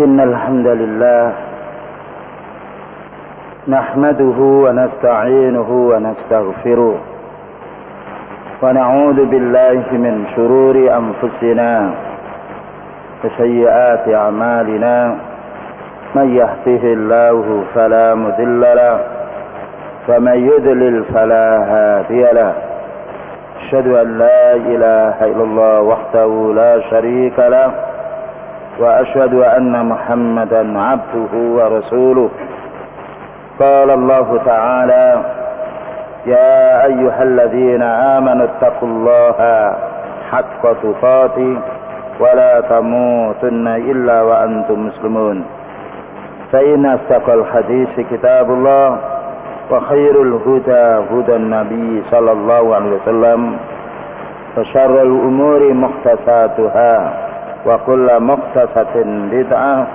إن الحمد لله نحمده ونستعينه ونستغفره ونعوذ بالله من شرور أنفسنا وسيئات أعمالنا من يهده الله فلا مضل له ومن يضلل فلا هادي له أشهد أن لا إله إلا الله وحده لا شريك له وأشهد أن محمدا عبده ورسوله قال الله تعالى يا أيها الذين آمنوا اتقوا الله حق تقاته ولا تموتن إلا وأنتم مسلمون فإن أصدق الحديث كتاب الله وخير الهدى هدى النبي صلى الله عليه وسلم وشر الأمور محدثاتها وكل محدثة بدعة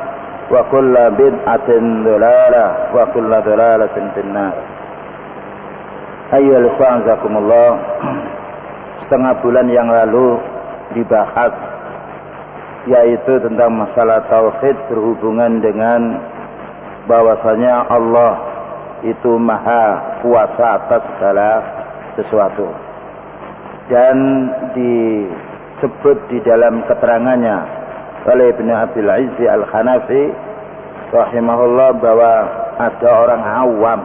وكل بدعة ضلالة وكل ضلالة في النار. Ayyuhal ikhwan jazakumullah. Setengah bulan yang lalu dibahas yaitu tentang masalah tauhid berhubungan dengan bahwasanya Allah itu maha kuasa atas segala sesuatu, dan disebut di dalam keterangannya oleh Ibnu Abil Izzi Al-Hanafi rahimahullah bahwa ada orang awam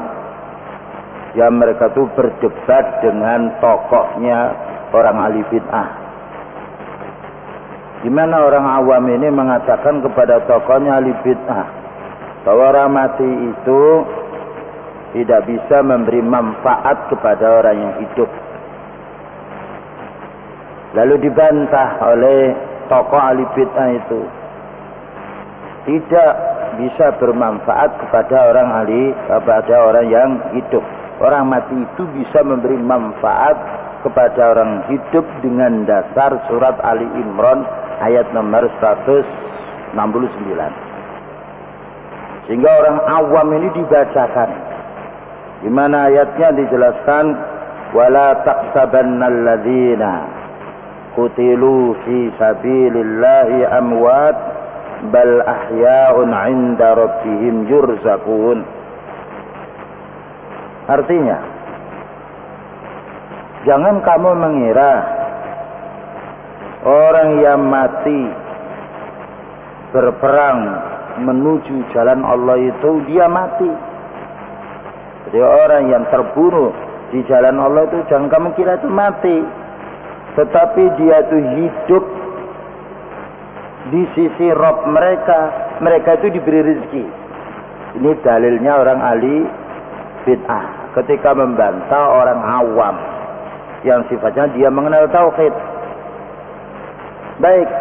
yang mereka itu berdebat dengan tokohnya orang ahli bid'ah. Gimana orang awam ini mengatakan kepada tokohnya ahli bid'ah bahwa orang mati itu tidak bisa memberi manfaat kepada orang yang hidup. Lalu dibantah oleh tokoh ahli bid'ah itu, tidak bisa bermanfaat kepada orang yang hidup. Orang mati itu bisa memberi manfaat kepada orang hidup dengan dasar surat Ali Imran ayat nomor 169. Sehingga orang awam ini dibacakan. Di mana ayatnya dijelaskan wala taqsabannal ladzina qutilu fi sabilillahi amwat bal ahya'un 'inda rabbihim yurzaqun. Artinya, jangan kamu mengira orang yang mati berperang menuju jalan Allah itu dia mati. Jadi orang yang terbunuh di jalan Allah itu jangan kamu kira itu mati, tetapi dia itu hidup di sisi Rabb mereka itu diberi rezeki. Ini dalilnya orang ahli bid'ah ketika membantah orang awam yang sifatnya dia mengenal tauhid. Baik,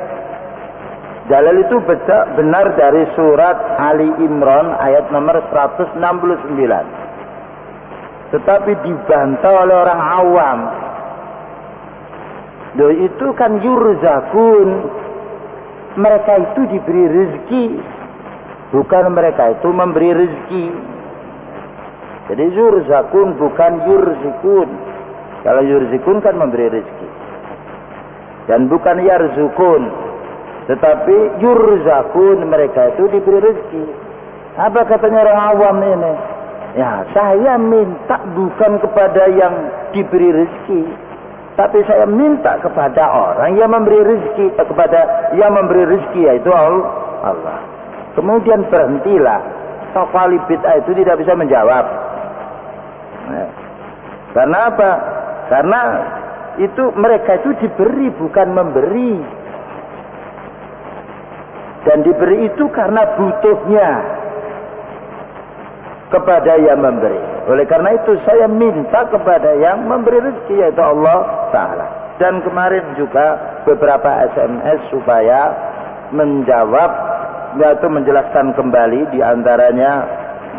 dalil itu benar dari surat Ali Imran ayat nomor 169. Tetapi dibantah oleh orang awam. Loh, itu kan yurzakun. Mereka itu diberi rezeki, bukan mereka itu memberi rezeki. Jadi yurzakun bukan yurzikun. Kalau yurzikun kan memberi rezeki. Dan bukan yarzukun. Tetapi yurzakun, mereka itu diberi rezeki. Apa katanya orang awam ini? Ya, saya minta bukan kepada yang diberi rezeki, tapi saya minta kepada orang yang memberi rezeki, kepada yang memberi rezeki, yaitu Allah. Kemudian berhentilah. Tokoh ahli bid'ah itu tidak bisa menjawab. Karena apa? Karena itu mereka itu diberi bukan memberi. Dan diberi itu karena butuhnya kepada yang memberi. Oleh karena itu saya minta kepada yang memberi rezeki, yaitu Allah Ta'ala. Dan kemarin juga beberapa SMS supaya menjawab, yaitu menjelaskan kembali, diantaranya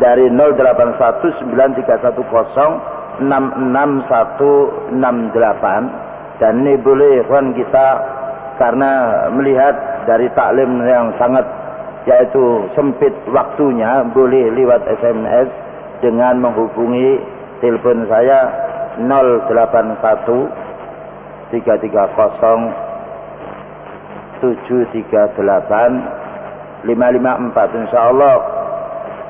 dari 081910666168. Dan ini boleh ikhwan kita, karena melihat dari taklim yang sangat yaitu sempit waktunya, boleh lewat SMS dengan menghubungi telepon saya 081 330 738 554 insyaallah,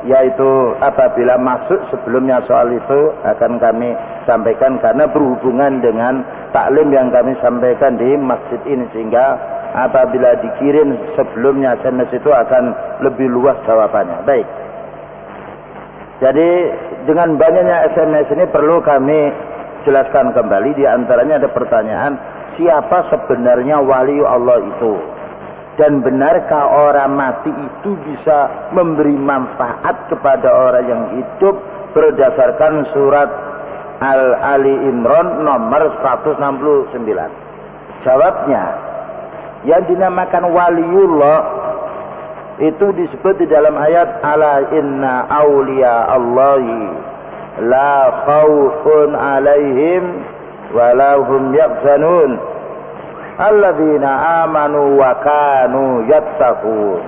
yaitu apabila masuk sebelumnya soal itu akan kami sampaikan karena berhubungan dengan taklim yang kami sampaikan di masjid ini, sehingga apabila dikirim sebelumnya SMS itu akan lebih luas jawabannya. Baik. Jadi dengan banyaknya SMS ini perlu kami jelaskan kembali. Di antaranya ada pertanyaan, siapa sebenarnya wali Allah itu? Dan benarkah orang mati itu bisa memberi manfaat kepada orang yang hidup berdasarkan surat Al-Ali Imran nomor 169? Jawabnya, yang dinamakan waliullah itu disebut di dalam ayat ala inna awliya Allahi la khawfun alaihim walahum yahzanun alladzina amanu wa kanu yattaqun.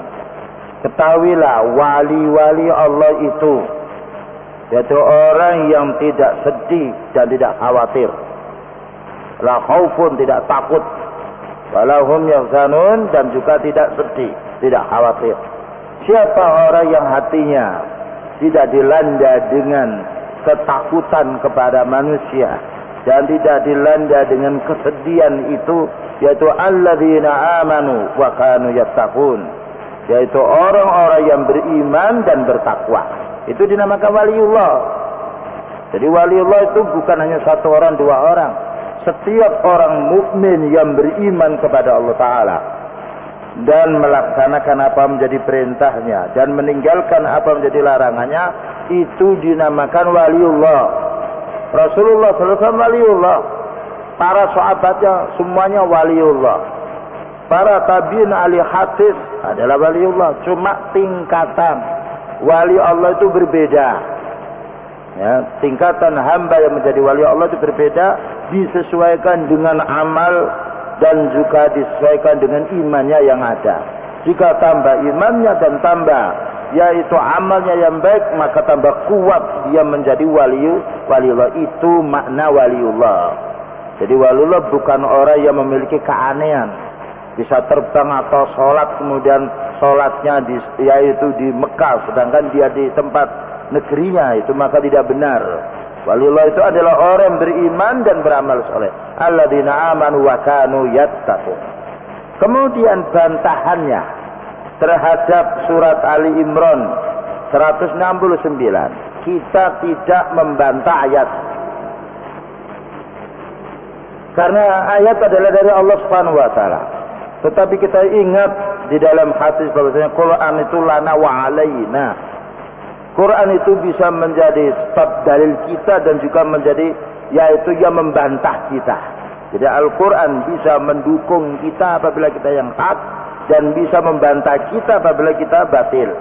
Ketahuilah wali-wali Allah itu yaitu orang yang tidak sedih dan tidak khawatir, la khaufun tidak takut, walahum yahzanun dan juga tidak sedih, tidak khawatir. Siapa orang yang hatinya tidak dilanda dengan ketakutan kepada manusia dan tidak dilanda dengan kesedihan itu, yaitu alladzina amanu wa kanu yattaqun, yaitu orang-orang yang beriman dan bertakwa, itu dinamakan waliullah. Jadi waliullah itu bukan hanya satu orang, dua orang. Setiap orang mukmin yang beriman kepada Allah Ta'ala dan melaksanakan apa menjadi perintahnya dan meninggalkan apa menjadi larangannya, itu dinamakan waliullah. Rasulullah SAW waliullah, para sahabatnya semuanya waliullah, para tabi'in ahli hadis adalah waliullah. Cuma tingkatan wali Allah itu berbeda, ya, tingkatan hamba yang menjadi wali Allah itu berbeda, disesuaikan dengan amal dan juga disesuaikan dengan imannya yang ada. Jika tambah imannya dan tambah yaitu amalnya yang baik, maka tambah kuat dia menjadi waliullah. Itu makna waliullah. Jadi waliullah bukan orang yang memiliki keanehan, bisa terbang atau sholat kemudian sholatnya yaitu di Mekah sedangkan dia di tempat negerinya, itu maka tidak benar. Waliullah itu adalah orang yang beriman dan beramal soleh. Alladzina amanu wa kanu yattaqun. Kemudian bantahannya terhadap surat Ali Imran 169, kita tidak membantah ayat, karena ayat adalah dari Allah Subhanahu wa taala. Tetapi kita ingat di dalam hadis bahwasanya Quran itu lana wa alaina. Quran itu bisa menjadi sebab dalil kita dan juga menjadi yaitu yang membantah kita. Jadi Al-Quran bisa mendukung kita apabila kita yang hak dan bisa membantah kita apabila kita batil.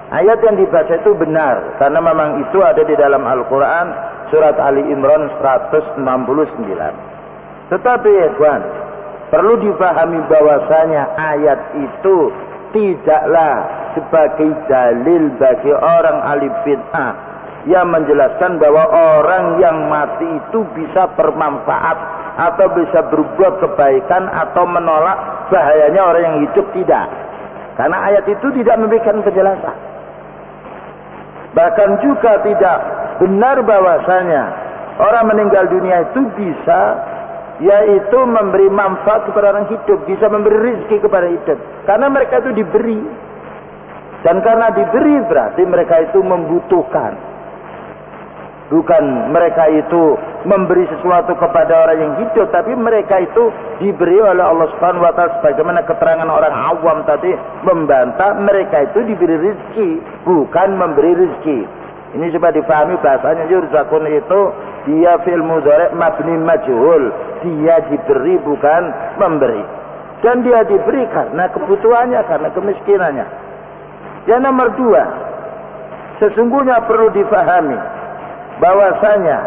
Ayat yang dibaca itu benar karena memang itu ada di dalam Al-Quran surat Ali Imran 169. Tetapi ikhwan, perlu dipahami bahwasanya ayat itu tidaklah sebagai dalil bagi orang ahli bid'ah yang menjelaskan bahwa orang yang mati itu bisa bermanfaat atau bisa berbuat kebaikan atau menolak bahayanya orang yang hidup. Tidak, karena ayat itu tidak memberikan penjelasan. Bahkan juga tidak benar bahwasanya orang meninggal dunia itu bisa yaitu memberi manfaat kepada orang hidup, bisa memberi rezeki kepada hidup, karena mereka itu diberi. Dan karena diberi berarti mereka itu membutuhkan. Bukan mereka itu memberi sesuatu kepada orang yang hidup, tapi mereka itu diberi oleh Allah Subhanahu wa taala, sebagaimana keterangan orang awam tadi membantah mereka itu diberi rezeki, bukan memberi rezeki. Ini coba dipahami bahasanya. Yurzakun itu dia fi'il mudhari' mabni majhul, dia diberi bukan memberi. Dan dia diberi karena kebutuhannya, karena kemiskinannya. Yang nomor dua, sesungguhnya perlu difahami bahwasanya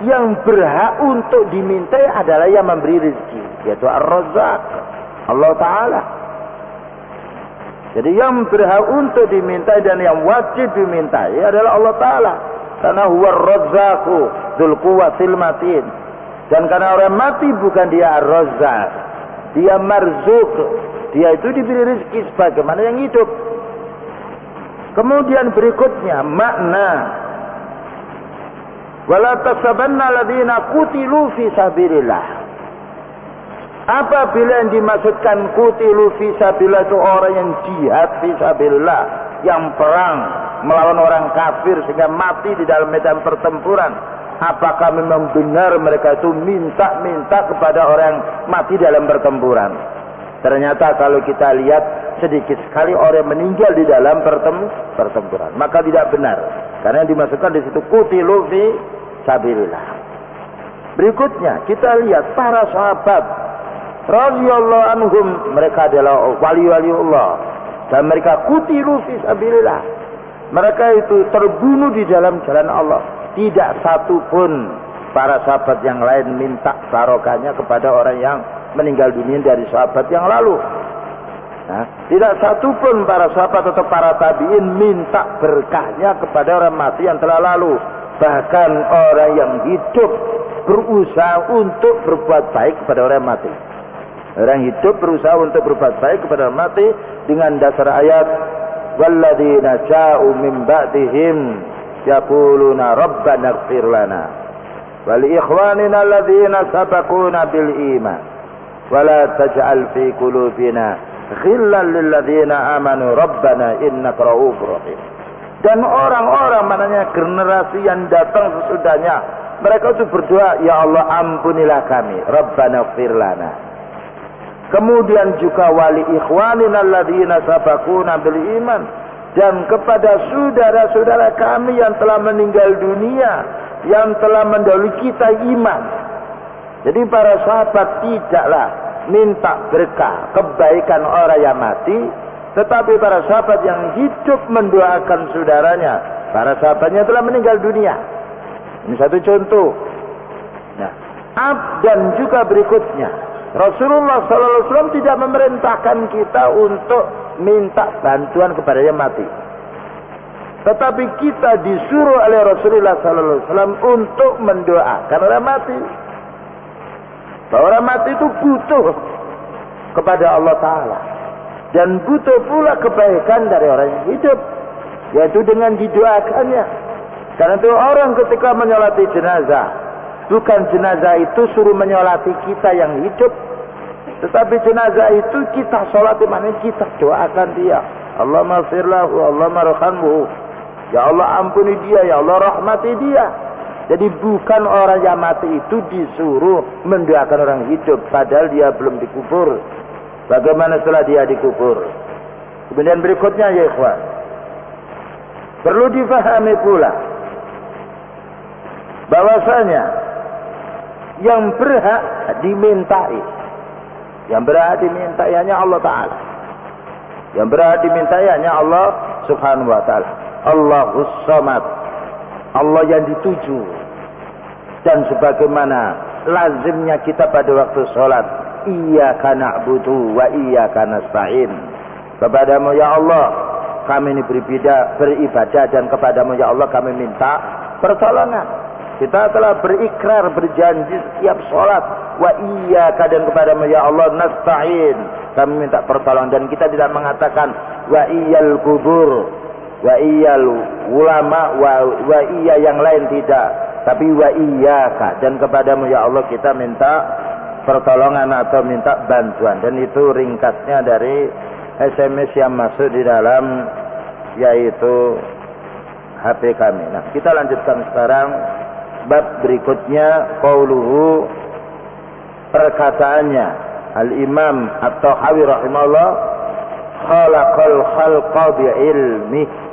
yang berhak untuk dimintai adalah yang memberi rezeki, yaitu Ar-Razzaq, Allah Ta'ala. Jadi yang berhak untuk dimintai dan yang wajib dimintai adalah Allah Ta'ala, karena huwa Ar-Razzaqu dzul quwwatil matin. Dan karena orang mati bukan dia Ar-Razzaq, dia Marzuq, dia itu diberi rezeki sebagaimana yang hidup. Kemudian berikutnya makna wala tasabanna alladziina qutilu fi sabilillah. Apabila yang dimaksudkan qutilu fi sabilillah itu orang yang jihad fi sabilillah, yang perang melawan orang kafir sehingga mati di dalam medan pertempuran, apakah memang benar mereka itu minta kepada orang mati dalam pertempuran? Ternyata kalau kita lihat sedikit sekali orang meninggal di dalam pertempuran, maka tidak benar, karena yang dimasukkan di situ qutilu fi sabilillah. Berikutnya kita lihat para sahabat radhiyallahu anhum, mereka adalah wali-wali Allah dan mereka qutilu fi sabilillah. Mereka itu terbunuh di dalam jalan Allah. Tidak satu pun para sahabat yang lain minta barokahnya kepada orang yang meninggal dunia dari sahabat yang lalu. Nah, tidak satu pun para sahabat atau para tabi'in minta berkahnya kepada orang mati yang telah lalu. Bahkan orang yang hidup berusaha untuk berbuat baik kepada orang mati. Orang hidup berusaha untuk berbuat baik kepada orang mati dengan dasar ayat walladzina ja'u min ba'dihim yaquluna rabbana ighfir lana wa li ikhwanina alladzina sabaquna bil iman wa la taj'al fi qulubina ghillan lil ladzina amanu rabbana innaka ra'ufur rahim. Dan orang-orang mananya generasi yang datang sesudahnya, mereka itu berdoa, ya Allah ampunilah kami, rabbana ighfir lana. Kemudian juga wali ikhwanina alladzina sabaquna bil iman, dan kepada saudara-saudara kami yang telah meninggal dunia, yang telah mendahului kita iman. Jadi para sahabat tidaklah minta berkah kebaikan orang yang mati, tetapi para sahabat yang hidup mendoakan saudaranya, para sahabatnya telah meninggal dunia. Ini satu contoh. Nah, dan juga berikutnya, Rasulullah SAW tidak memerintahkan kita untuk minta bantuan kepada yang mati. Tetapi kita disuruh oleh Rasulullah SAW untuk mendoakan orang mati. Bahwa orang mati itu butuh kepada Allah Ta'ala. Dan butuh pula kebaikan dari orang yang hidup, yaitu dengan didoakannya. Karena itu orang ketika menyolati jenazah, bukan jenazah itu suruh menyolati kita yang hidup, tetapi jenazah itu kita solati, maknanya kita doakan dia. Allahumma firlahu, Allahumma rahamhu. Ya Allah ampuni dia, ya Allah rahmati dia. Jadi bukan orang yang mati itu disuruh mendoakan orang hidup, padahal dia belum dikubur. Bagaimana setelah dia dikubur? Kemudian berikutnya ya ikhwan, perlu difahami pula bahwasanya yang berhak dimintai, yang berhak dimintai hanya Allah Ta'ala. Yang berhak dimintai hanya Allah Subhanahu wa Ta'ala. Allahus Samad, Allah yang dituju. Dan sebagaimana lazimnya kita pada waktu sholat, iyyaka na'budu wa iyyaka nasta'in. Kepadamu ya Allah kami ini beribadah, dan kepadamu ya Allah kami minta pertolongan. Kita telah berikrar, berjanji setiap sholat, wa iyyaka, dan kepadamu ya Allah nasta'in, kami minta pertolongan. Dan kita tidak mengatakan wa iyyal kubur, wa iyyal ulama, wa iya yang lain, tidak. Tapi wa iyyaka, dan kepadamu ya Allah kita minta pertolongan atau minta bantuan. Dan itu ringkasnya dari SMS yang masuk di dalam yaitu HP kami. Nah, kita lanjutkan sekarang bab berikutnya, qauluhu, perkataannya Al-Imam At-Tahawi rahimahullah, khalaqal khalqa bi'ilmi.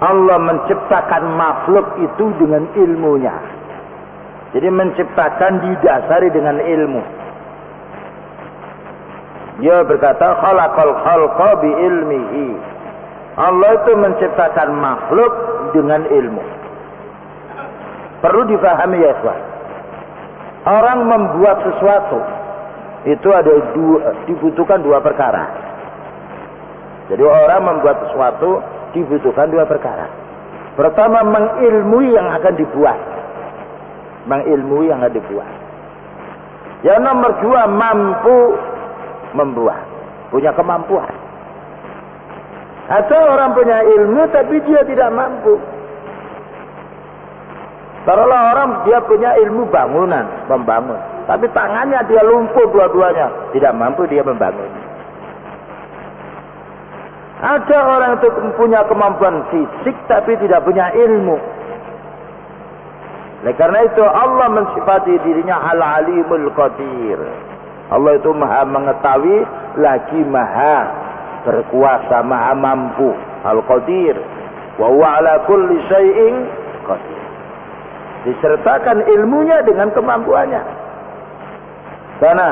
Allah menciptakan makhluk itu dengan ilmunya. Jadi menciptakan didasari dengan ilmu. Dia berkata khalaqal khalqa bi'ilmihi. Allah itu menciptakan makhluk dengan ilmu. Perlu difahami ya ikhwan. Orang membuat sesuatu itu dibutuhkan dua perkara. Jadi orang membuat sesuatu dibutuhkan dua perkara. Pertama, mengilmui yang akan dibuat. Mengilmui yang akan dibuat. Yang nomor dua, mampu membuat. Punya kemampuan. Atau orang punya ilmu tapi dia tidak mampu. Taruhlah orang dia punya ilmu bangunan, membangun. Tapi tangannya dia lumpuh dua-duanya. Tidak mampu dia membangun. Ada orang itu punya kemampuan fisik tapi tidak punya ilmu. Oleh karena itu Allah mensifati dirinya Al-Alimul Qadir. Allah itu maha mengetahui lagi maha berkuasa, maha mampu. Al-Qadir. Wa huwa ala kulli syai'in qadir. Disertakan ilmunya dengan kemampuannya. Karena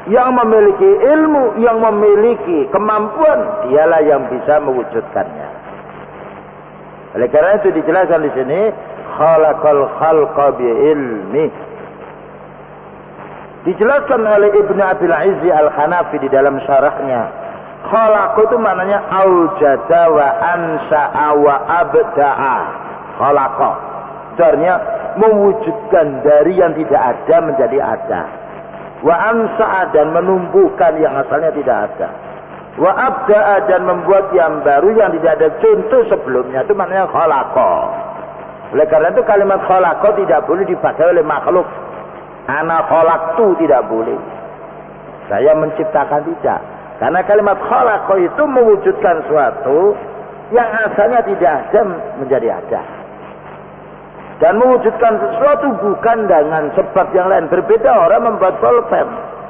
yang memiliki ilmu, yang memiliki kemampuan, dialah yang bisa mewujudkannya. Oleh karena itu dijelaskan di sini, khalaqal khalqa bi ilmi. Dijelaskan oleh Ibnu Abil Izzi Al-Hanafi di dalam syarahnya, khalaq itu maknanya aujada wa ansha'a wa abda'a. Khalaqa artinya mewujudkan dari yang tidak ada menjadi ada. Wa ansha'a dan menumbuhkan yang asalnya tidak ada. Wa abda'a dan membuat yang baru yang tidak ada contoh sebelumnya. Itu maknanya khalaqa. Oleh karena itu kalimat khalaqa tidak boleh dipakai oleh makhluk. Ana khalaqtu tidak boleh. Saya menciptakan tidak. Karena kalimat khalaqa itu mewujudkan suatu yang asalnya tidak ada menjadi ada. Dan mewujudkan sesuatu bukan dengan sebab yang lain. Berbeda orang membuat pulpen.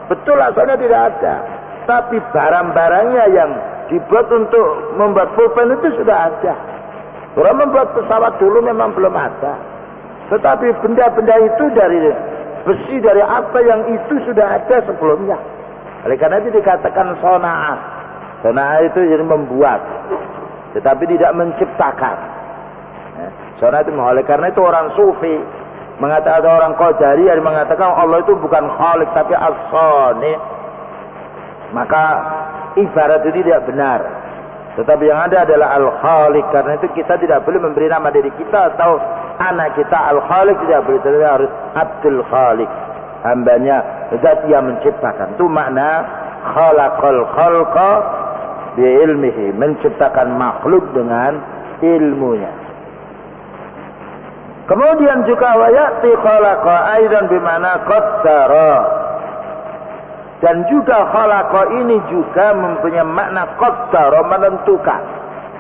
Betul asalnya tidak ada. Tapi barang-barangnya yang dibuat untuk membuat pulpen itu sudah ada. Orang membuat pesawat dulu memang belum ada. Tetapi benda-benda itu dari besi, dari apa yang itu sudah ada sebelumnya. Oleh karena itu dikatakan sona'ah. Sona'ah itu jadi membuat. Tetapi tidak menciptakan. Sona'ah itu oleh karena itu orang sufi mengatakan, orang Qadariyah yang mengatakan Allah itu bukan khalik tapi as-sani. Maka ibarat itu tidak benar. Tetapi yang ada adalah al-khalik. Karena itu kita tidak boleh memberi nama diri kita atau anak kita al-khalik, tidak boleh. Tetapi harus Abdul Khalik, hambanya zat yang menciptakan. Itu makna khalaqal khalqa bi ilmihi, menciptakan makhluk dengan ilmunya. Kemudian juga wayati khalaqa aidan bimana qaddara. Dan juga khalaqa ini juga mempunyai makna qaddara, menentukan,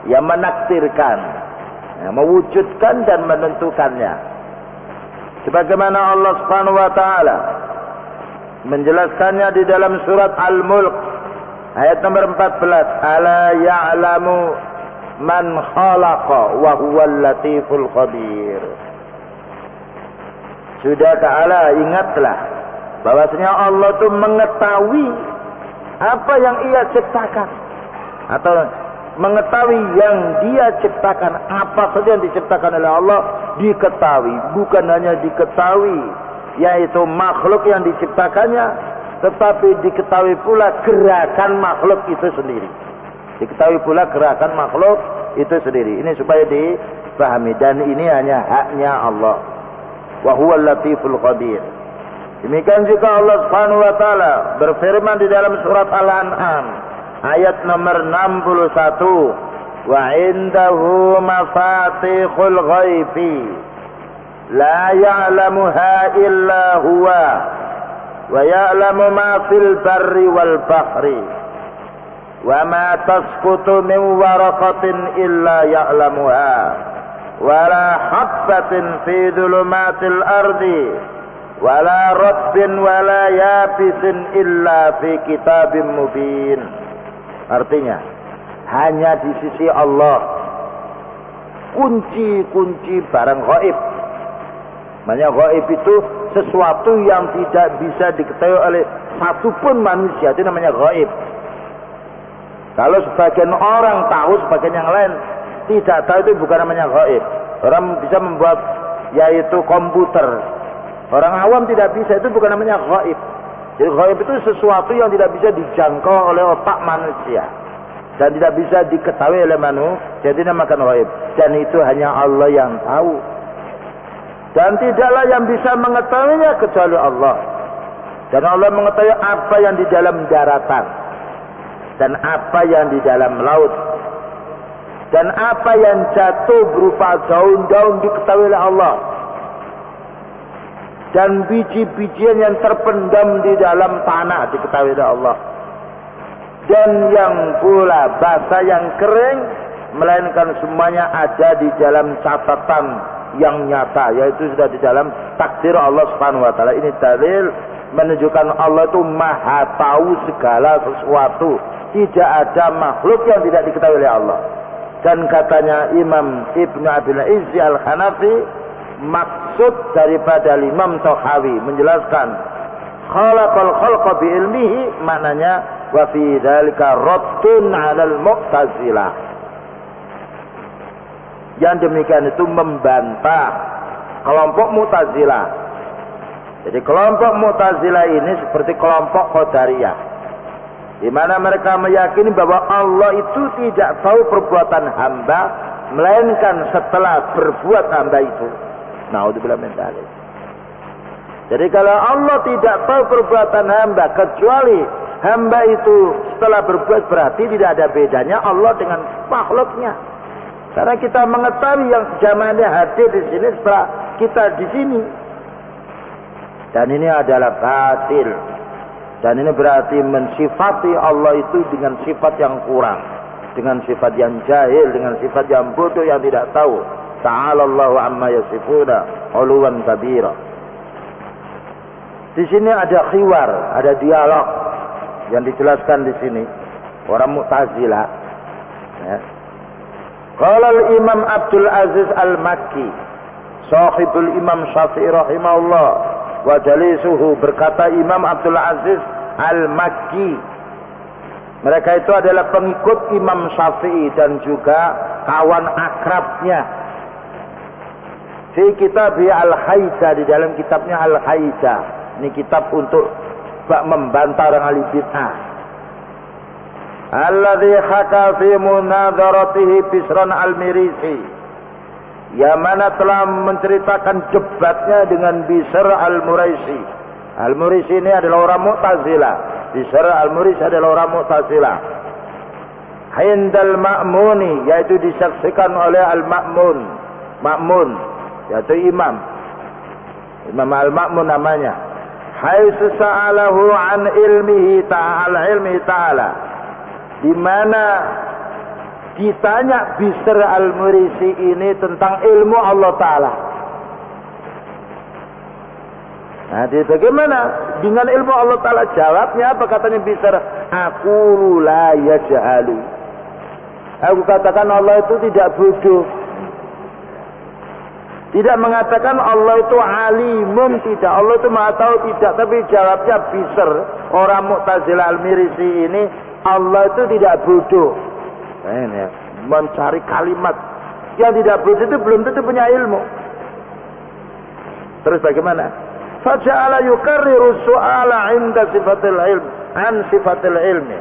yang menakdirkan, yang mewujudkan dan menentukannya. Sebagaimana Allah Subhanahu wa taala menjelaskannya di dalam surat Al-Mulk ayat nomor 14, ala ya'lamu man khalaqa wa huwal latiful khabir. Sudah ta'ala, ingatlah bahwasanya Allah itu mengetahui apa yang ia ciptakan, atau mengetahui yang dia ciptakan. Apa saja yang diciptakan oleh Allah diketahui. Bukan hanya diketahui yaitu makhluk yang diciptakannya, tetapi diketahui pula gerakan makhluk itu sendiri. Diketahui pula gerakan makhluk itu sendiri. Ini supaya dipahami. Dan ini hanya haknya Allah. Wa huwal latiful khabir. Demikian juga Allah Subhanahu wa taala berfirman di dalam surat Al-An'am ayat nomor 61, wa indahu mafatihul ghaibi la ya'lamuha illa huwa wa ya'lamu ma fil barri wal bahri wa ma tasqutu min waraqatin illa ya'lamuha wala habbatin fi dhulumatil ardi wala rabbin wala yabisin illa fi kitabim mubin. Artinya hanya di sisi Allah kunci-kunci barang gaib. Maknanya gaib itu sesuatu yang tidak bisa diketahui oleh satupun manusia, itu namanya gaib. Kalau sebagian orang tahu, sebagian yang lain tidak tahu, itu bukan namanya gaib. Orang bisa membuat yaitu komputer, orang awam tidak bisa, itu bukan namanya gaib. Jadi gaib itu sesuatu yang tidak bisa dijangkau oleh otak manusia dan tidak bisa diketahui oleh manusia, jadi namakan gaib. Dan itu hanya Allah yang tahu. Dan tidaklah yang bisa mengetahuinya kecuali Allah. Dan Allah mengetahui apa yang di dalam daratan dan apa yang di dalam laut. Dan apa yang jatuh berupa daun-daun diketahui oleh Allah. Dan biji-bijian yang terpendam di dalam tanah diketahui oleh Allah. Dan yang pula basah yang kering, melainkan semuanya ada di dalam catatan yang nyata, yaitu sudah di dalam takdir Allah Subhanahu wa taala. Ini dalil menunjukkan Allah itu maha tahu segala sesuatu. Tidak ada makhluk yang tidak diketahui oleh Allah. Dan katanya Imam Ibnu Abil Izzi Al-Hanafi, maksud daripada Imam Tahawi menjelaskan khalaqal khalqa bi ilmihi, maknanya wa fi dzalika raddun 'alal mu'tazilah. Yang demikian itu membantah kelompok Mu'tazilah. Jadi kelompok Mu'tazilah ini seperti kelompok Qadariyah, di mana mereka meyakini bahwa Allah itu tidak tahu perbuatan hamba melainkan setelah berbuat hamba itu. Naudzubillah min dzalik. Jadi kalau Allah tidak tahu perbuatan hamba kecuali hamba itu setelah berbuat, berarti tidak ada bedanya Allah dengan makhluknya. Karena kita mengetahui yang zamannya hadir di sini setelah kita di sini. Dan ini adalah batil. Dan ini berarti mensifati Allah itu dengan sifat yang kurang, dengan sifat yang jahil, dengan sifat yang bodoh, yang tidak tahu. Ta'ala Allahu amma yasifuna 'uluwan kabira. Di sini ada khiwar, ada dialog yang dijelaskan di sini orang Mu'tazilah. Ya. Qala al-Imam Abdul Aziz Al-Makki, sahibul Imam Syafi'i rahimahullah, wa jalisuhu, berkata Imam Abdul Aziz Al-Makki, mereka itu adalah pengikut Imam Syafi'i dan juga kawan akrabnya. Fi kitab Al-Haida, di dalam kitabnya Al-Haida, ini kitab untuk membantah orang ahli bid'ah. Alladzi haka fi munadharatihi Bisran Al-Mirisi, yang mana telah menceritakan debatnya dengan Bisr Al-Muraisi. Al-Muraisi ini adalah orang Mu'tazilah. Bisr Al-Muraisi adalah orang Mu'tazilah. Hindal Ma'muni, yaitu disaksikan oleh Al-Ma'mun. Ma'mun, yaitu imam. Imam Al-Ma'mun namanya. Haitsu sa'alahu an ilmihi ta'ala, di mana ditanya Bisr Al-Murisi ini tentang ilmu Allah Ta'ala. Nah, bagaimana dengan ilmu Allah Ta'ala? Jawabnya apa? Katanya Bisr, aku la yajhalu. Aku katakan Allah itu tidak bodoh. Tidak mengatakan Allah itu alimun, tidak. Allah itu maha tahu, tidak. Tapi jawabnya Bisr, orang Mu'tazilah Al-Mirisi ini, Allah itu tidak bodoh. Ini mencari kalimat yang tidak bodoh itu belum tentu punya ilmu. Terus bagaimana? Faja'ala yukarriru su'ala 'inda sifatil ilm an sifatil ilmi.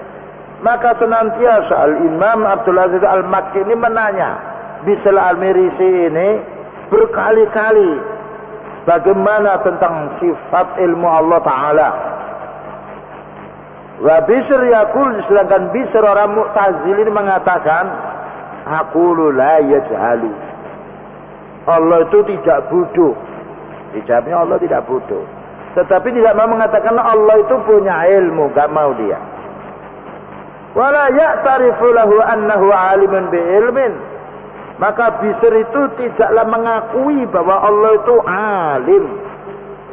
Maka senantiasa Al-Imam Abdul Aziz Al-Makki ini menanya Bisr Al-Mirisi ini berkali-kali bagaimana tentang sifat ilmu Allah Ta'ala. Wa Bisr yaqul, sedangkan Bisr orang Mu'tazili ini mengatakan aqulu la yajhalu. Allah itu tidak bodoh. Dijawabnya Allah tidak bodoh. Tetapi tidak mau mengatakan Allah itu punya ilmu, enggak mau dia. Wala ya'tarifu lahu annahu 'alimun bi ilmin. Maka Bisr itu tidaklah mengakui bahwa Allah itu alim.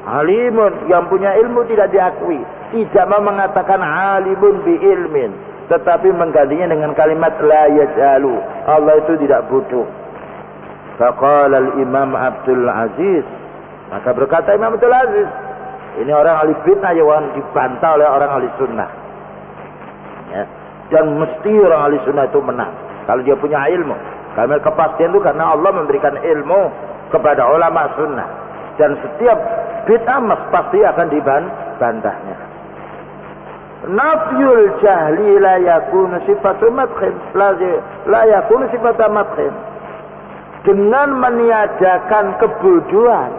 Alimun, yang punya ilmu tidak diakui. Tidak mau mengatakan alimun bi ilmin, tetapi menggantinya dengan kalimat la yajhalu. Allah itu tidak bodoh. Faqala al-Imam Abdul Aziz, maka berkata Imam Abdul Aziz, ini orang ahli bid'ah yang dibantah oleh orang ahli sunnah. Ya. Dan mesti orang ahli sunnah itu menang kalau dia punya ilmu. Karena kepastian itu karena Allah memberikan ilmu kepada ulama sunnah. Dan setiap bid'ah pasti akan dibantahnya. Nafyul jahli la yakunu sifatu madkhin, la yakunu sifatu madkhin. Dengan meniadakan kebodohan,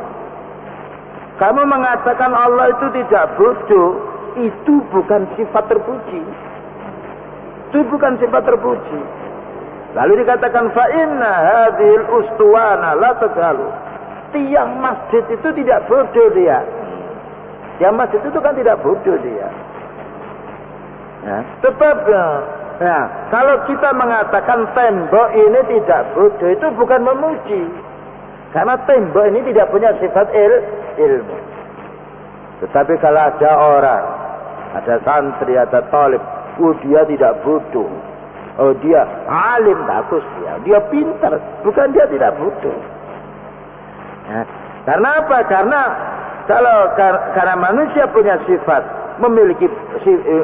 kamu mengatakan Allah itu tidak bodoh, itu bukan sifat terpuji. Itu bukan sifat terpuji. Lalu dikatakan fa inna hadhil ustuwana la tadhalu. Tiang masjid itu tidak bodoh dia. Tiang masjid itu kan tidak bodoh dia. Ya, tetap ya, kalau kita mengatakan tembok ini tidak bodoh, itu bukan memuji. Karena tembok ini tidak punya sifat ilmu. Tetapi kalau ada orang, ada santri, ada talib, dia tidak bodoh. Oh, dia alim, bagus dia pintar, bukan dia tidak bodoh. Ya. Karena apa? Karena manusia punya sifat memiliki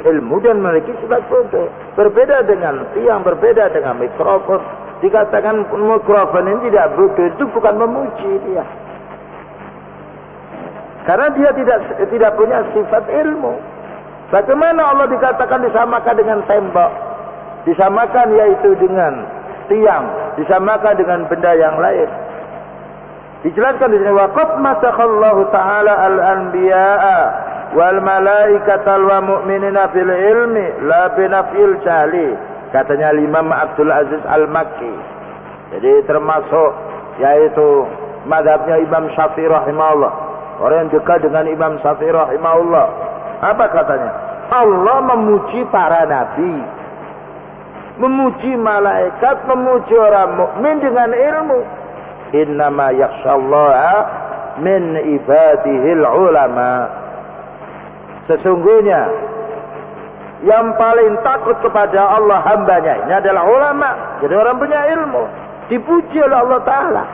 ilmu dan memiliki sifat bodoh. Berbeda dengan tiang, berbeda dengan mikrofon. Dikatakan mikrofon ini tidak bodoh, itu bukan memuji dia. Karena dia tidak punya sifat ilmu. Bagaimana Allah dikatakan disamakan dengan tembok? Disamakan yaitu dengan tiang, disamakan dengan benda yang lain. Dijelaskan di sini waqad masakhallahu ta'ala al-anbiya'a wal malaikatal wa mu'minina fil ilmi la binafil jahli. Katanya Imam Abdul Aziz Al-Makki. Jadi termasuk yaitu mazhabnya Imam Syafi'i rahimahullah. Orang yang dekat dengan Imam Syafi'i rahimahullah. Apa katanya? Allah memuji para nabi, memuji malaikat, memuji orang mukmin dengan ilmu. Innama yakhshallaha min ibadihil ulama. Sesungguhnya yang paling takut kepada Allah hambanya ini adalah ulama. Jadi orang punya ilmu, dipuji oleh Allah Ta'ala.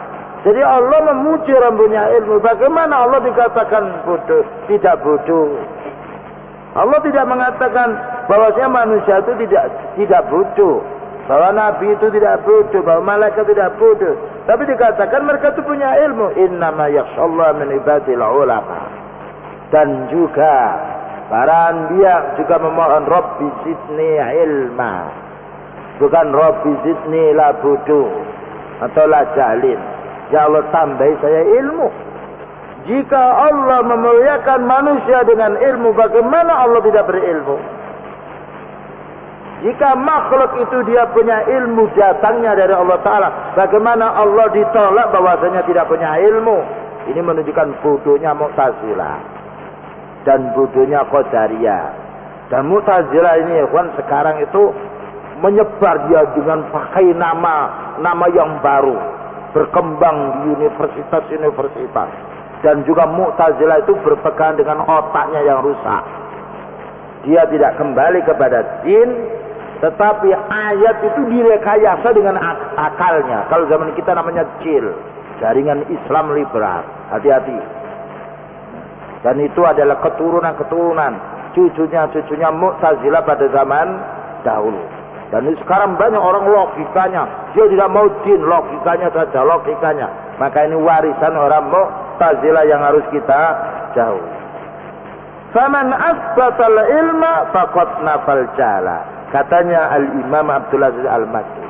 Jadi Allah memuji orang punya ilmu. Bagaimana Allah dikatakan bodoh? Tidak bodoh. Allah tidak mengatakan bahwasanya manusia itu tidak bodoh, bahwa nabi itu tidak bodoh, bahwa malaikat tidak bodoh. Tapi dikatakan mereka itu punya ilmu. Innama yakhshallaha min ibadil ulama. Dan juga para anbiya juga memohon Rabbi zidni ilma. Bukan Rabbi zidni la bodoh atau la jahlin. Ya Allah tambahi saya ilmu. Jika Allah memuliakan manusia dengan ilmu, bagaimana Allah tidak berilmu? Jika makhluk itu dia punya ilmu datangnya dari Allah Ta'ala, bagaimana Allah ditolak bahwasanya tidak punya ilmu? Ini menunjukkan bodohnya Mu'tazilah dan bodohnya Qadariyah. Dan Mu'tazilah ini kan sekarang itu menyebar dia dengan pakai nama yang baru, berkembang di universitas-universitas. Dan juga Mu'tazilah itu berpegang dengan otaknya yang rusak. Dia tidak kembali kepada din, tetapi ayat itu direkayasa dengan akalnya. Kalau zaman kita namanya JIL, Jaringan Islam Liberal. Hati-hati. Dan itu adalah keturunan cucunya Mu'tazilah pada zaman dahulu. Dan sekarang banyak orang logikanya, dia tidak mau din, logikanya saja, logikanya. Maka ini warisan orang Mu'tazilah yang harus kita jauh. Faman asbatal ilma faqad nafal jala. Katanya Al-Imam Abdul Aziz Al-Makki.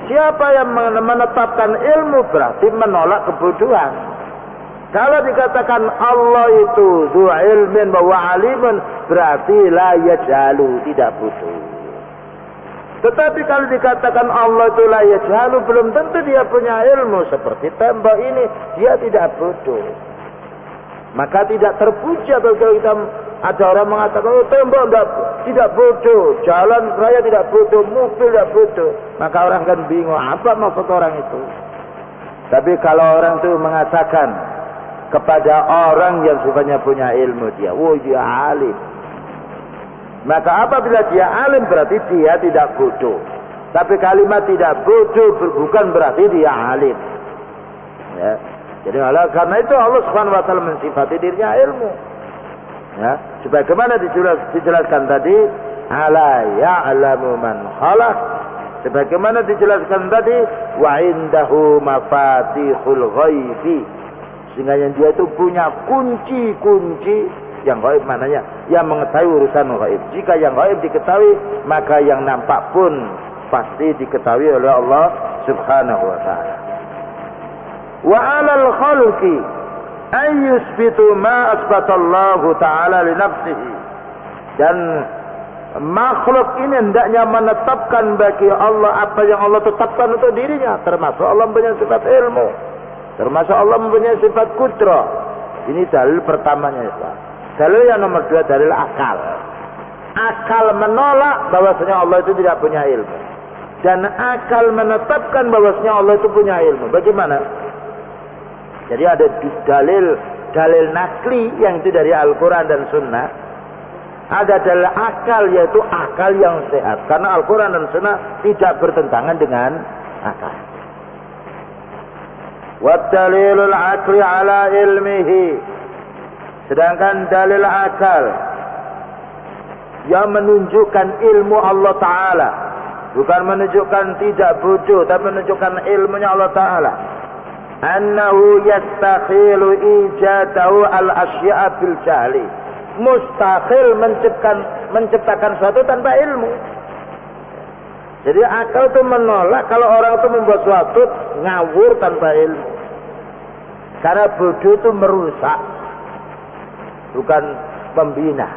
Siapa yang menetapkan ilmu berarti menolak kebodohan. Kalau dikatakan Allah itu zu ilmin wa alimun, berarti la yajhalu, tidak bodoh. Tetapi kalau dikatakan Allah itu la yajhalu, belum tentu dia punya ilmu. Seperti tembok ini, dia tidak bodoh. Maka tidak terpuji apabila kita ada orang mengatakan oh, tembok tidak bodoh, jalan raya tidak bodoh, mobil tidak bodoh. Maka orang kan bingung apa maksud orang itu. Tapi kalau orang itu mengatakan kepada orang yang sifatnya punya ilmu, dia alim. Maka apabila dia alim berarti dia tidak bodoh. Tapi kalimat tidak bodoh bukan berarti dia alim. Ya. Jadi karena itu Allah Subhanahu wa taala mensifati dirinya ilmu. Ya, sebagaimana dijelaskan tadi, ala ya'lamu man khalaq. Sebagaimana dijelaskan tadi, wa indahu mafatihul ghaibi. Sehingga yang dia itu punya kunci-kunci yang gaib, mananya yang mengetahui urusan gaib. Jika yang gaib diketahui, maka yang nampak pun pasti diketahui oleh Allah Subhanahu wa taala. Wa 'alal khalqi ay yusbitu ma asbatallahu ta'ala li nafsihi. Dan makhluk ini hendaknya menetapkan bagi Allah apa yang Allah tetapkan untuk dirinya, termasuk Allah mempunyai sifat ilmu, termasuk Allah mempunyai sifat qudrah. Ini dalil pertamanya ya. Dalil yang nomor dua, dalil akal. Akal menolak bahwasanya Allah itu tidak punya ilmu, dan akal menetapkan bahwasanya Allah itu punya ilmu. Bagaimana? Jadi ada dalil nakli yang itu dari Al-Quran dan Sunnah. Ada dalil akal, yaitu akal yang sehat, karena Al-Quran dan Sunnah tidak bertentangan dengan akal. Wa dalilul akli ala ilmihi, sedangkan dalil akal yang menunjukkan ilmu Allah Ta'ala, bukan menunjukkan tidak bodoh, tapi menunjukkan ilmunya Allah Ta'ala. Annahu yastakhilu ijadahu al-asya'a bil jahli, mustahil menciptakan sesuatu tanpa ilmu. Jadi akal itu menolak kalau orang itu membuat sesuatu ngawur tanpa ilmu, karena bodoh itu merusak, bukan membina.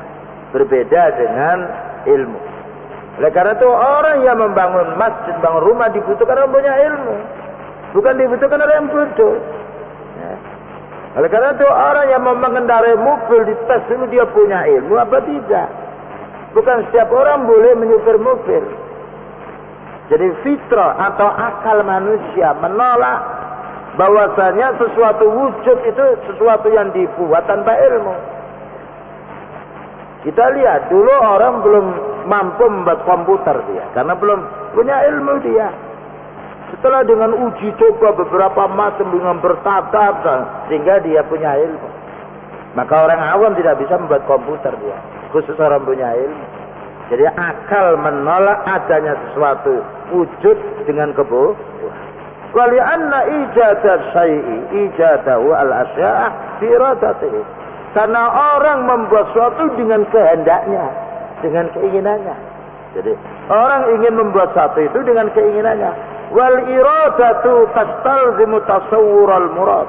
Berbeda dengan ilmu. Oleh karena itu orang yang membangun masjid, bangun rumah dibutuhkan orang punya ilmu, bukan dibutuhkan orang yang bodoh. Ya. Oleh karena itu orang yang mengendarai mobil dites dulu dia punya ilmu apa tidak. Bukan setiap orang boleh menyupir mobil. Jadi fitrah atau akal manusia menolak bahwasanya sesuatu wujud itu sesuatu yang dibuat tanpa ilmu. Kita lihat dulu orang belum mampu membuat komputer dia, karena belum punya ilmu dia. Setelah dengan uji coba beberapa macam dengan bertahap sehingga dia punya ilmu. Maka orang awam tidak bisa membuat komputer dia, khusus orang punya ilmu. Jadi akal menolak adanya sesuatu wujud dengan kebodohan. Wali anna ijadat syai'i ijadahu al-asya'a fi iradatihi. Karena orang membuat sesuatu dengan kehendaknya, dengan keinginannya. Jadi orang ingin membuat sesuatu itu dengan keinginannya. Wal iradatu tastalzimu tasawwural murad.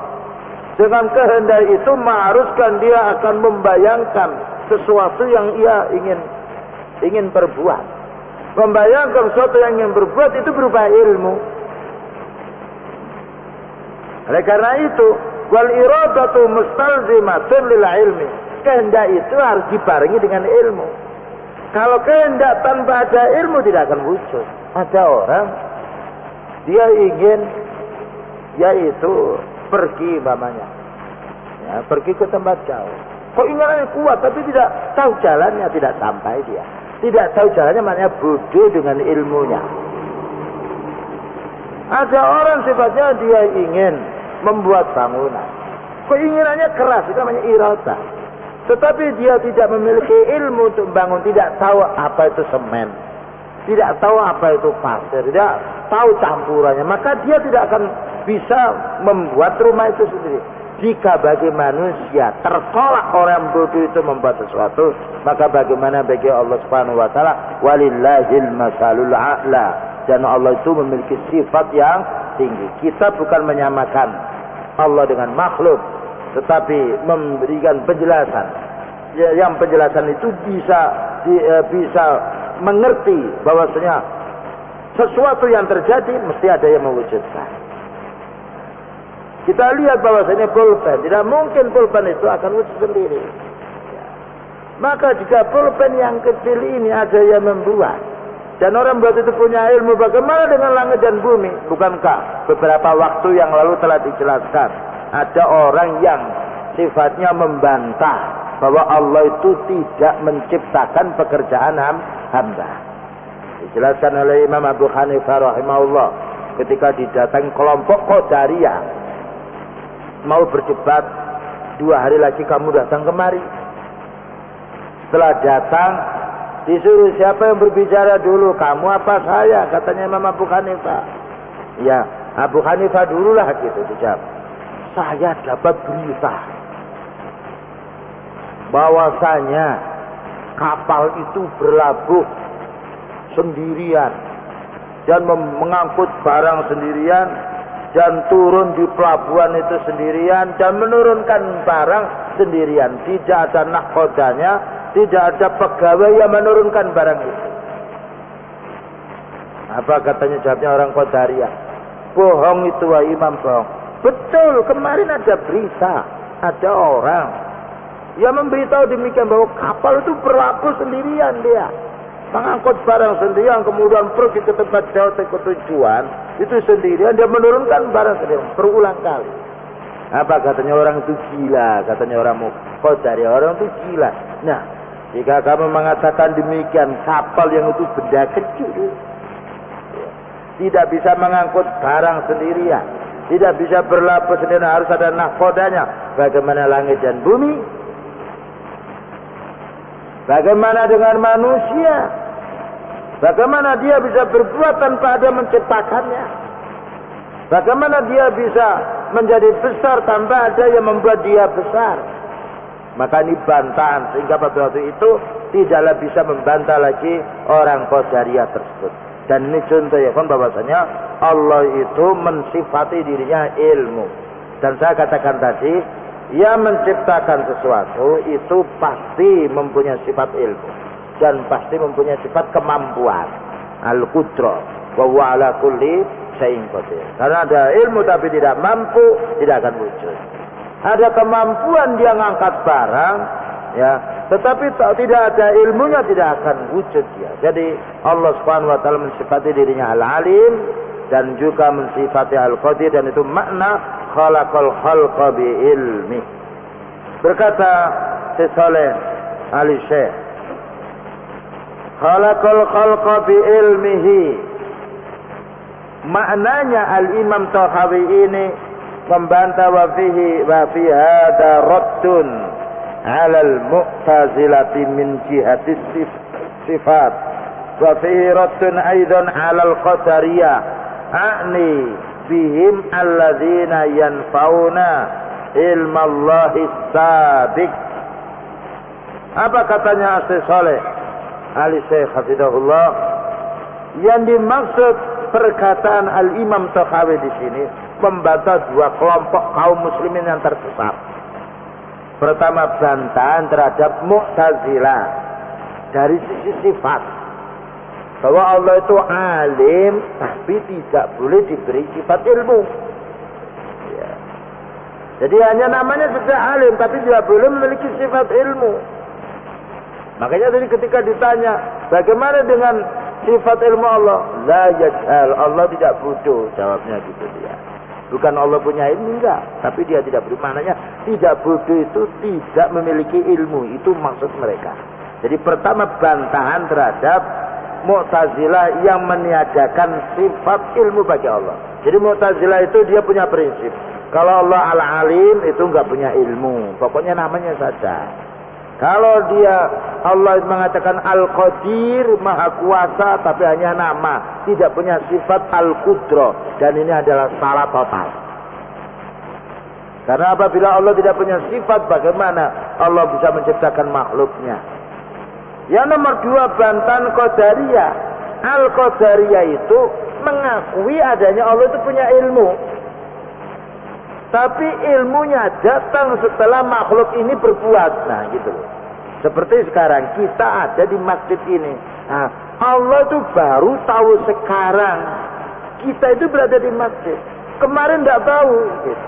Dengan kehendak itu mengharuskan dia akan membayangkan sesuatu yang ia ingin perbuat. Membayangkan sesuatu yang ingin berbuat itu berupa ilmu. Oleh karena itu, wal iradatu mustalzimatun lil ilmi. Kehendak itu harus dibarengi dengan ilmu. Kalau kehendak tanpa ada ilmu tidak akan wujud. Ada orang dia ingin yaitu pergi mamanya, ya, pergi ke tempat jauh. Keinginannya kuat tapi tidak tahu jalannya, tidak sampai dia. Tidak tahu jalannya maknanya bodoh dengan ilmunya. Ada orang sifatnya dia ingin membuat bangunan. Keinginannya keras, itu namanya iradah. Tetapi dia tidak memiliki ilmu untuk bangun, tidak tahu apa itu semen, tidak tahu apa itu pasir, tidak tahu campurannya, maka dia tidak akan bisa membuat rumah itu sendiri. Jika bagi manusia tertolak orang bodoh itu membuat sesuatu, maka bagaimana bagi Allah Subhanahu wa taala? Walillahil masalul a'la. Dan Allah itu memiliki sifat yang tinggi. Kita bukan menyamakan Allah dengan makhluk, tetapi memberikan penjelasan. Yang penjelasan itu bisa mengerti bahwasanya sesuatu yang terjadi mesti ada yang mewujudkan. Kita lihat bahwasanya pulpen, tidak mungkin pulpen itu akan wujud sendiri. Maka jika pulpen yang kecil ini ada yang membuat, dan orang buat itu punya ilmu, bagaimana dengan langit dan bumi? Bukankah beberapa waktu yang lalu telah dijelaskan, ada orang yang sifatnya membantah bahwa Allah itu tidak menciptakan pekerjaan hamba. Dijelaskan oleh Imam Abu Hanifah rahimahullah ketika didatangi kelompok Qadariyah, mau berdebat, 2 hari lagi kamu datang kemari. Setelah datang, disuruh siapa yang berbicara dulu, kamu apa saya? Katanya Imam Abu Hanifah. Ya, Abu Hanifah dululah gitu dijawab. Saya dapat berita bahwasanya kapal itu berlabuh sendirian dan mengangkut barang sendirian dan turun di pelabuhan itu sendirian dan menurunkan barang sendirian. Tidak ada nahkodanya, tidak ada pegawai yang menurunkan barang itu. Apa katanya jawabnya orang Qadariyah? Bohong itu wahai imam, bohong. Betul, kemarin ada berita, ada orang yang memberitahu demikian bahwa kapal itu berlabuh sendirian dia, mengangkut barang sendirian, kemudian pergi ke tempat jauh ke tujuan itu sendirian, dia menurunkan barang sendirian berulang kali. Apa katanya orang itu gila, katanya orang Qadariyah, orang itu gila. Nah, jika kamu mengatakan demikian, kapal yang itu benda kecil, tidak bisa mengangkut barang sendirian, tidak bisa berlabuh sendirian, harus ada nahkodanya. Bagaimana langit dan bumi? Bagaimana dengan manusia? Bagaimana dia bisa berbuat tanpa ada menciptakannya? Bagaimana dia bisa menjadi besar tanpa ada yang membuat dia besar? Maka ini bantahan, sehingga pada waktu itu tidaklah bisa membantah lagi orang Qadariyah tersebut. Dan ini contoh ya kan, bahwasanya Allah itu mensifati dirinya ilmu. Dan saya katakan tadi, yang menciptakan sesuatu itu pasti mempunyai sifat ilmu dan pasti mempunyai sifat kemampuan, al-qudrah, wa huwa ala kulli syai'in qadir. Karena ada ilmu tapi tidak mampu, tidak akan wujud. Ada kemampuan dia ngangkat barang, ya, tetapi tidak ada ilmunya, tidak akan wujud dia. Jadi Allah Subhanahu wa taala mensifati dirinya al-alim dan juga mensifati al-qadir, dan itu makna khalaqal khalqa bi ilmi. Berkata Syekh Saleh Ali Syekh, khalaqal khalqa bi ilmihi. Maknanya al-Imam Tahawi ini membantah wa fi hada raddun 'ala al-mu'tazilati min jihati sifat wa fihi raddun aidan 'ala al-qadariyah a'ni bihim alladzina yanfauna ilmallahi sabiq. Apa katanya Syekh Saleh Ali Syekh hafizahullah? Yang dimaksud perkataan Al-Imam Tahawi di sini membantah dua kelompok kaum muslimin yang tersesat. Pertama, bantahan terhadap Mu'tazilah dari sisi sifat, bahwa Allah itu alim tapi tidak boleh diberi sifat ilmu. Ya. Jadi hanya namanya sudah alim tapi tidak boleh memiliki sifat ilmu. Makanya tadi ketika ditanya bagaimana dengan sifat ilmu Allah, la yajhal, Allah tidak bodoh, jawabnya gitu dia. Bukan Allah punya ilmu, enggak, tapi dia tidak bodoh. Maknanya tidak bodoh itu tidak memiliki ilmu, itu maksud mereka. Jadi pertama, bantahan terhadap Mu'tazilah yang meniadakan sifat ilmu bagi Allah. Jadi Mu'tazilah itu dia punya prinsip, kalau Allah al-alim itu enggak punya ilmu, pokoknya namanya saja. Kalau dia Allah mengatakan al-qadir, maha kuasa, tapi hanya nama, tidak punya sifat al-qudrah, dan ini adalah salah total. Karena apabila Allah tidak punya sifat, bagaimana Allah bisa menciptakan makhluknya? Yang nomor dua, bantahan Qadariyah. Al-Qadariyah itu mengakui adanya Allah itu punya ilmu, tapi ilmunya datang setelah makhluk ini berbuat. Nah gitu loh. Seperti sekarang kita ada di masjid ini. Nah, Allah itu baru tahu sekarang kita itu berada di masjid. Kemarin tidak tahu. Gitu.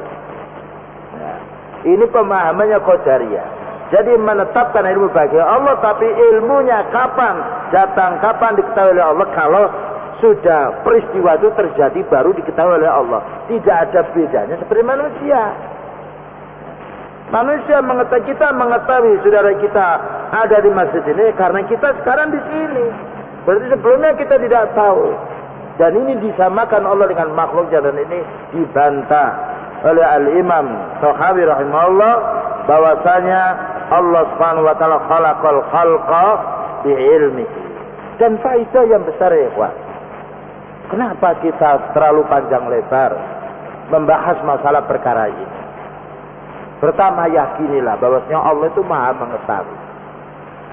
Nah, ini pemahamannya Qadariyah. Jadi menetapkan ilmu bagi Allah, tapi ilmunya kapan datang, kapan diketahui oleh Allah, kalau sudah peristiwa itu terjadi baru diketahui oleh Allah. Tidak ada bedanya seperti manusia. Manusia mengetahui, kita mengetahui saudara kita ada di masjid ini karena kita sekarang di sini. Berarti sebelumnya kita tidak tahu. Dan ini disamakan Allah dengan makhluknya, dan ini dibantah oleh Al-Imam Tahawi rahimahullah bahwasanya Allah Subhanahu wa taala khalaqal khalqa bi ilmi. Dan faedah yang besar ya, Pak. Kenapa kita terlalu panjang lebar membahas masalah perkara ini? Pertama, yakinilah bahwasanya Allah itu maha mengetahui.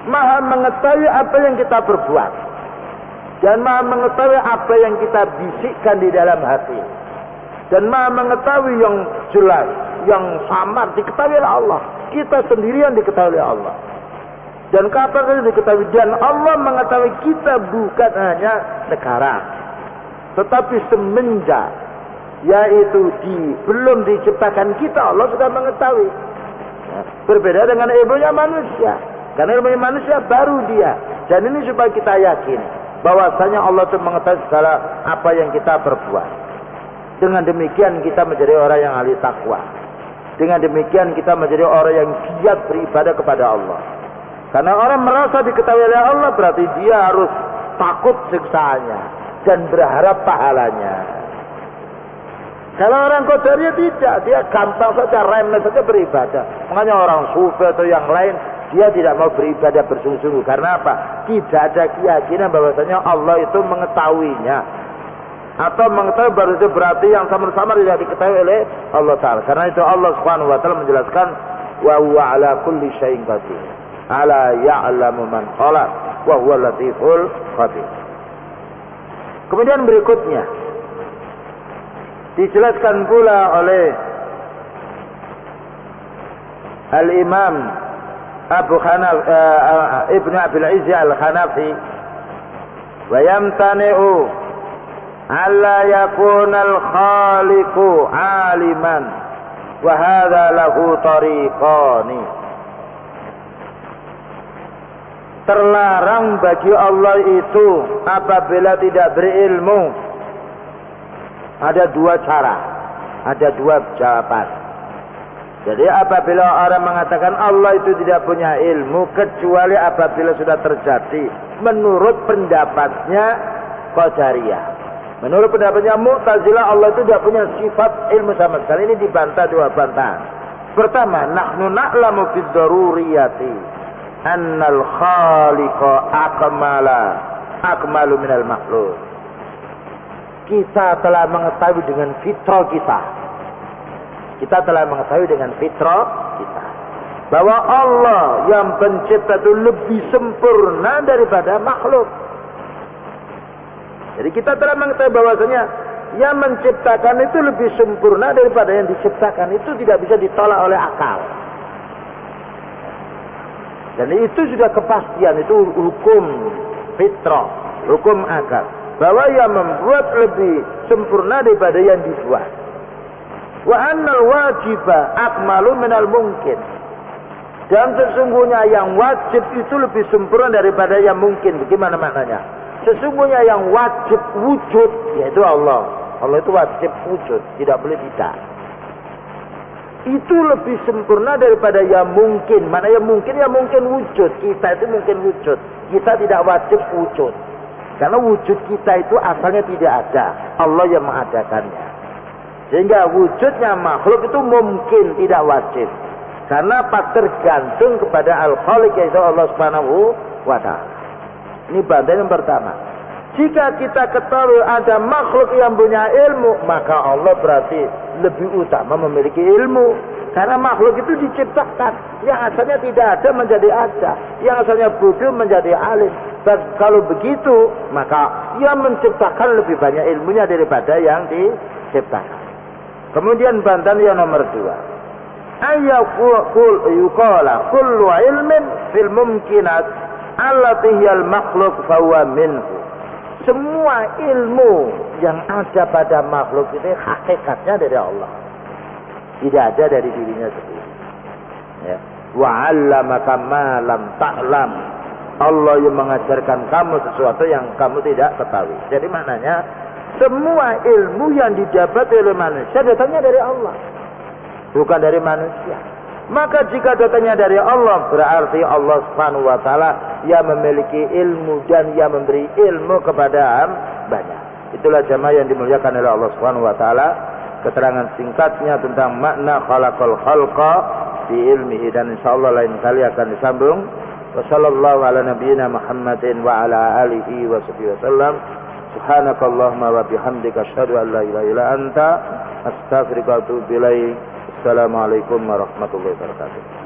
Maha mengetahui apa yang kita perbuat. Dan maha mengetahui apa yang kita bisikkan di dalam hati. Dan maha mengetahui yang jelas, yang samar diketahui oleh Allah. Kita sendirian diketahui oleh Allah. Dan kapan saja diketahui. Dan Allah mengetahui kita bukan hanya sekarang, tetapi semenjak yaitu belum diciptakan kita, Allah sudah mengetahui. Berbeda dengan ilmunya manusia. Karena ilmunya manusia baru dia. Dan ini supaya kita yakin bahwasanya Allah itu mengetahui segala apa yang kita perbuat. Dengan demikian kita menjadi orang yang ahli takwa. Dengan demikian kita menjadi orang yang giat beribadah kepada Allah. Karena orang merasa diketahui oleh Allah, berarti dia harus takut siksaannya dan berharap pahalanya. Kalau orang qadariyah tidak, dia gampang saja, remeh saja beribadah. Makanya orang sufi atau yang lain, dia tidak mau beribadah bersungguh-sungguh. Karena apa? Tidak ada keyakinan bahwasanya Allah itu mengetahuinya. Atau mengetahui baru itu berarti yang sama-sama tidak diketahui oleh Allah Ta'ala. Karena itu Allah Subhanahu wa Ta'ala menjelaskan, wa huwa ala kulli syai'in qadir. Ala ya'lamu man khalaq wa huwa latiful khabir. Kemudian berikutnya dijelaskan pula oleh Al-Imam Abu Hanaf Ibnu Abil Izzi Al-Hanafi, wa yamtani'u alla yakuna al-khaliqu aliman wa hadha lahu tariqani. Terlarang bagi Allah itu apabila tidak berilmu. Ada dua cara, ada dua jawaban. Jadi apabila orang mengatakan Allah itu tidak punya ilmu kecuali apabila sudah terjadi menurut pendapatnya Qadariyah. Menurut pendapatnya Mu'tazilah, Allah itu tidak punya sifat ilmu sama sekali. Ini dibantah dua bantahan. Pertama, nahnu na'lamu fid daruriyati annal khaliqa akmalu minal makhluk. Kita telah mengetahui dengan fitrah kita. Kita telah mengetahui dengan fitrah kita bahwa Allah yang pencipta itu lebih sempurna daripada makhluk. Jadi kita telah mengetahui bahwasanya yang menciptakan itu lebih sempurna daripada yang diciptakan. Itu tidak bisa ditolak oleh akal. Dan itu sudah kepastian, itu hukum fitrah, hukum akal. Bahwa yang membuat lebih sempurna daripada yang dibuat. Wa annal wajiba akmalu minal mungkin. Dan sesungguhnya yang wajib itu lebih sempurna daripada yang mungkin. Bagaimana maknanya? Sesungguhnya yang wajib wujud, yaitu Allah. Allah itu wajib wujud, tidak boleh tidak. Itu lebih sempurna daripada yang mungkin. Mana yang mungkin wujud. Kita itu mungkin wujud. Kita tidak wajib wujud. Karena wujud kita itu asalnya tidak ada. Allah yang mengadakannya. Sehingga wujudnya makhluk itu mungkin, tidak wajib. Karena apa? Tergantung kepada Al-Khaliq, yaitu Allah Subhanahu wa Ta'ala. Ini bantahan yang pertama. Jika kita ketahui ada makhluk yang punya ilmu, maka Allah berarti lebih utama memiliki ilmu. Karena makhluk itu diciptakan. Yang asalnya tidak ada menjadi ada. Yang asalnya bodoh menjadi alim. Dan kalau begitu, maka yang menciptakan lebih banyak ilmunya daripada yang diciptakan. Kemudian bantahan yang nomor 2. Yuqala kullu ilmin fil mumkinat allati hiyal makhluk fahuwa minhu. Semua ilmu yang ada pada makhluk itu hakikatnya dari Allah. Tidak ada dari dirinya sendiri. Ya. Wa 'allamaka ma lam ta'lam. Allah yang mengajarkan kamu sesuatu yang kamu tidak ketahui. Jadi maknanya semua ilmu yang didapat oleh manusia datangnya dari Allah, bukan dari manusia. Maka jika datangnya dari Allah, berarti Allah Subhanahu wa Ta'ala yang memiliki ilmu dan yang memberi ilmu kepada banyak. Itulah jamaah yang dimuliakan oleh Allah Subhanahu wa Ta'ala. Keterangan singkatnya tentang makna khalaqal khalqa bi ilmihi, dan insyaallah lain kali akan disambung. Wassallallahu ala nabiyyina Muhammadin wa ala alihi wa sahbihi wasallam. Subhanakallahumma wa bihamdika asyhadu an la ilaha illa anta astaghfiruka wa atubu ilaik. Assalamualaikum warahmatullahi wabarakatuh.